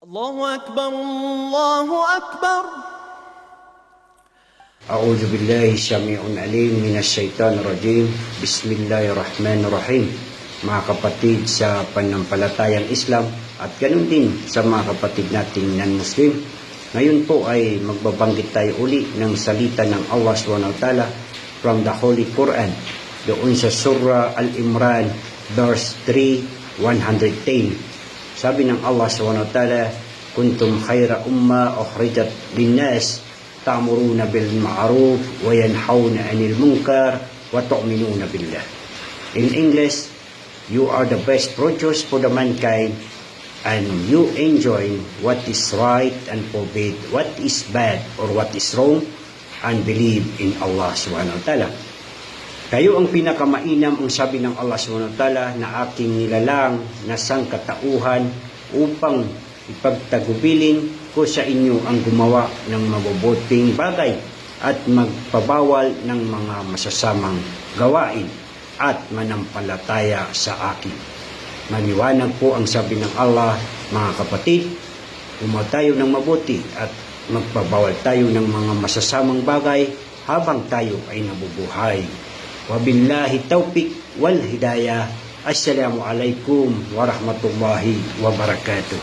الله أكبر الله أكبر. أعوذ بالله السميع العليم من الشيطان الرجيم. Bismillahirrahmanirrahim. Mga kapatid sa panampalatayang Islam at ganun din sa mga kapatid nating non-Muslim, ngayon po ay magbabanggit tayo uli ng salita ng Allah SWT from the Holy Quran doon sa Surah Al-Imran verse 3:110. Sabi ng Allah SWT, kuntum khayra umma ukhrijat linnas ta'muruna bil ma'ruf wa yanhauna 'anil munkar wa tu'minuna billah. In English, you are the best produce for the mankind, and you enjoy what is right and forbid what is bad or what is wrong, and believe in Allah SWT. Kayo ang pinakamainam, ang sabi ng Allah SWT, na aking nilalang na sangkatauhan upang ipagtagubilin ko sa inyo ang gumawa ng mabubuting bagay at magpabawal ng mga masasamang gawain at manampalataya sa akin. Maliwanag po ang sabi ng Allah, mga kapatid, gumawa tayo ng mabuti at magpabawal tayo ng mga masasamang bagay habang tayo ay nabubuhay. Wabillahi taufiq wal hidayah. Assalamu alaikum warahmatullahi wabarakatuh.